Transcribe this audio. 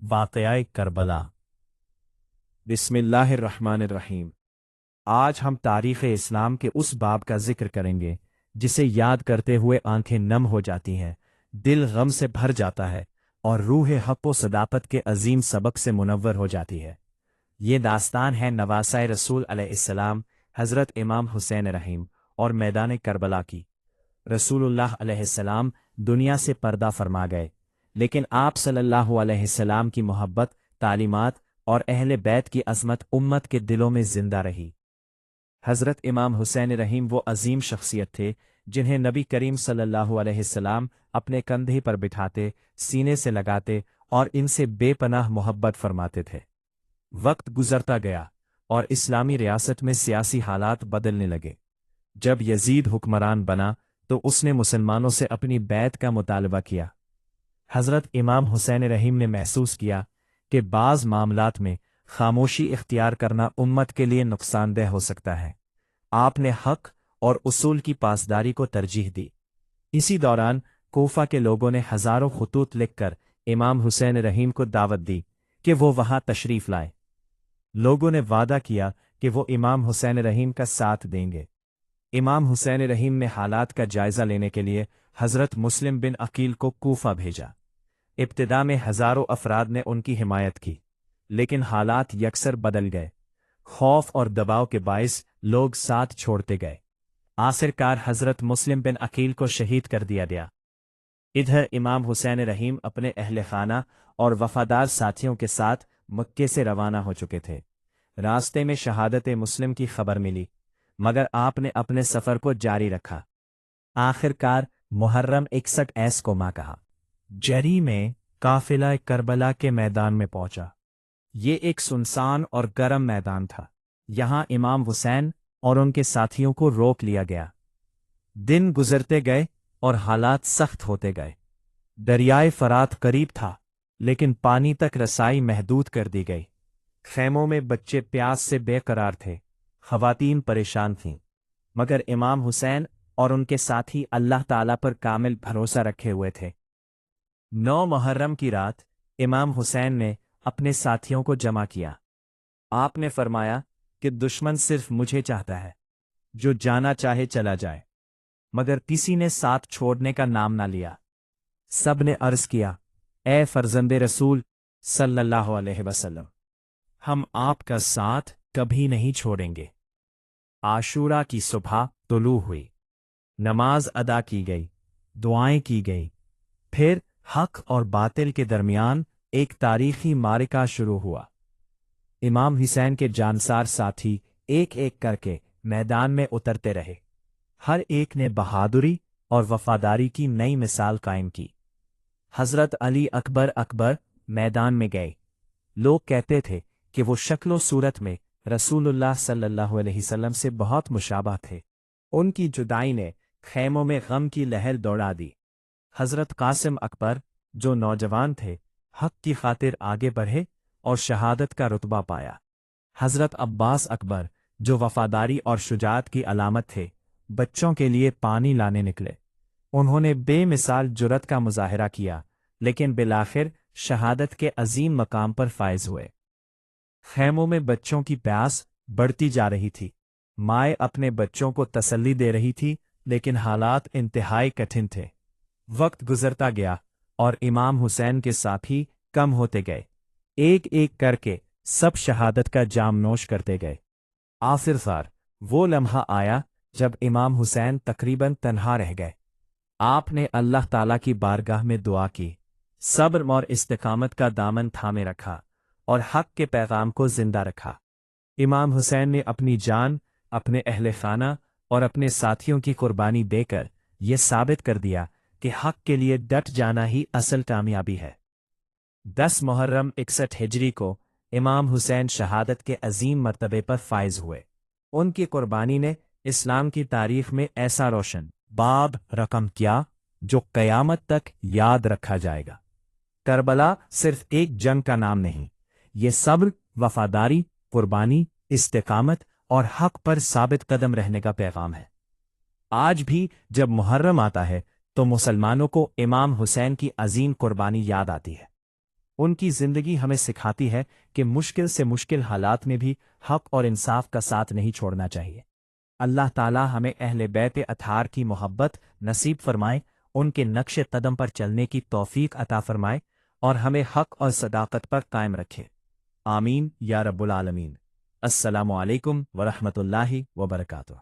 واقعہ کربلا۔ بسم اللہ الرحمن الرحیم۔ آج ہم تاریخ اسلام کے اس باب کا ذکر کریں گے جسے یاد کرتے ہوئے آنکھیں نم ہو جاتی ہیں، دل غم سے بھر جاتا ہے اور روح حق و صداقت کے عظیم سبق سے منور ہو جاتی ہے۔ یہ داستان ہے نواسۂ رسول علیہ السلام حضرت امام حسین رحیم اور میدان کربلا کی۔ رسول اللہ علیہ السلام دنیا سے پردہ فرما گئے، لیکن آپ صلی اللہ علیہ السلام کی محبت، تعلیمات اور اہل بیت کی عظمت امت کے دلوں میں زندہ رہی۔ حضرت امام حسین رحیم وہ عظیم شخصیت تھے جنہیں نبی کریم صلی اللہ علیہ السلام اپنے کندھے پر بٹھاتے، سینے سے لگاتے اور ان سے بے پناہ محبت فرماتے تھے۔ وقت گزرتا گیا اور اسلامی ریاست میں سیاسی حالات بدلنے لگے۔ جب یزید حکمران بنا تو اس نے مسلمانوں سے اپنی بیعت کا مطالبہ کیا۔ حضرت امام حسین رحیم نے محسوس کیا کہ بعض معاملات میں خاموشی اختیار کرنا امت کے لیے نقصان دہ ہو سکتا ہے۔ آپ نے حق اور اصول کی پاسداری کو ترجیح دی۔ اسی دوران کوفہ کے لوگوں نے ہزاروں خطوط لکھ کر امام حسین رحیم کو دعوت دی کہ وہ وہاں تشریف لائیں۔ لوگوں نے وعدہ کیا کہ وہ امام حسین رحیم کا ساتھ دیں گے۔ امام حسین رحیم نے حالات کا جائزہ لینے کے لیے حضرت مسلم بن عقیل کو کوفہ بھیجا۔ ابتدا میں ہزاروں افراد نے ان کی حمایت کی، لیکن حالات یکسر بدل گئے۔ خوف اور دباؤ کے باعث لوگ ساتھ چھوڑتے گئے۔ آخرکار حضرت مسلم بن عقیل کو شہید کر دیا گیا۔ ادھر امام حسین رحیم اپنے اہل خانہ اور وفادار ساتھیوں کے ساتھ مکے سے روانہ ہو چکے تھے۔ راستے میں شہادت مسلم کی خبر ملی، مگر آپ نے اپنے سفر کو جاری رکھا۔ آخرکار محرم 61 ایس کو ماں کہا جری میں قافلہ کربلا کے میدان میں پہنچا۔ یہ ایک سنسان اور گرم میدان تھا۔ یہاں امام حسین اور ان کے ساتھیوں کو روک لیا گیا۔ دن گزرتے گئے اور حالات سخت ہوتے گئے۔ دریائے فرات قریب تھا، لیکن پانی تک رسائی محدود کر دی گئی۔ خیموں میں بچے پیاس سے بے قرار تھے، خواتین پریشان تھیں، مگر امام حسین اور ان کے ساتھی اللہ تعالیٰ پر کامل بھروسہ رکھے ہوئے تھے۔ 9 محرم کی رات امام حسین نے اپنے ساتھیوں کو جمع کیا۔ آپ نے فرمایا کہ دشمن صرف مجھے چاہتا ہے، جو جانا چاہے چلا جائے، مگر کسی نے ساتھ چھوڑنے کا نام نہ لیا۔ سب نے عرض کیا، اے فرزند رسول صلی اللہ علیہ وسلم، ہم آپ کا ساتھ کبھی نہیں چھوڑیں گے۔ عاشورہ کی صبح طلوع ہوئی، نماز ادا کی گئی، دعائیں کی گئی، پھر حق اور باطل کے درمیان ایک تاریخی معرکہ شروع ہوا۔ امام حسین کے جانسار ساتھی ایک ایک کر کے میدان میں اترتے رہے۔ ہر ایک نے بہادری اور وفاداری کی نئی مثال قائم کی۔ حضرت علی اکبر میدان میں گئے۔ لوگ کہتے تھے کہ وہ شکل و صورت میں رسول اللہ صلی اللہ علیہ وسلم سے بہت مشابہ تھے۔ ان کی جدائی نے خیموں میں غم کی لہر دوڑا دی۔ حضرت قاسم اکبر، جو نوجوان تھے، حق کی خاطر آگے بڑھے اور شہادت کا رتبہ پایا۔ حضرت عباس اکبر، جو وفاداری اور شجاعت کی علامت تھے، بچوں کے لیے پانی لانے نکلے۔ انہوں نے بے مثال جرأت کا مظاہرہ کیا، لیکن بالآخر شہادت کے عظیم مقام پر فائز ہوئے۔ خیموں میں بچوں کی پیاس بڑھتی جا رہی تھی۔ مائیں اپنے بچوں کو تسلی دے رہی تھی، لیکن حالات انتہائی کٹھن تھے۔ وقت گزرتا گیا اور امام حسین کے ساتھی کم ہوتے گئے۔ ایک ایک کر کے سب شہادت کا جام نوش کرتے گئے۔ آخرکار وہ لمحہ آیا جب امام حسین تقریباً تنہا رہ گئے۔ آپ نے اللہ تعالیٰ کی بارگاہ میں دعا کی، صبر اور استقامت کا دامن تھامے رکھا اور حق کے پیغام کو زندہ رکھا۔ امام حسین نے اپنی جان، اپنے اہل خانہ اور اپنے ساتھیوں کی قربانی دے کر یہ ثابت کر دیا کہ حق کے لیے ڈٹ جانا ہی اصل کامیابی ہے۔ 10 محرم 61 ہجری کو امام حسین شہادت کے عظیم مرتبے پر فائز ہوئے۔ ان کی قربانی نے اسلام کی تاریخ میں ایسا روشن باب رقم کیا جو قیامت تک یاد رکھا جائے گا۔ کربلا صرف ایک جنگ کا نام نہیں، یہ صبر، وفاداری، قربانی، استقامت اور حق پر ثابت قدم رہنے کا پیغام ہے۔ آج بھی جب محرم آتا ہے تو مسلمانوں کو امام حسین کی عظیم قربانی یاد آتی ہے۔ ان کی زندگی ہمیں سکھاتی ہے کہ مشکل سے مشکل حالات میں بھی حق اور انصاف کا ساتھ نہیں چھوڑنا چاہیے۔ اللہ تعالی ہمیں اہل بیت اطہار کی محبت نصیب فرمائے، ان کے نقش قدم پر چلنے کی توفیق عطا فرمائے اور ہمیں حق اور صداقت پر قائم رکھے۔ آمین یا رب العالمین۔ السلام علیکم ورحمۃ اللہ وبرکاتہ۔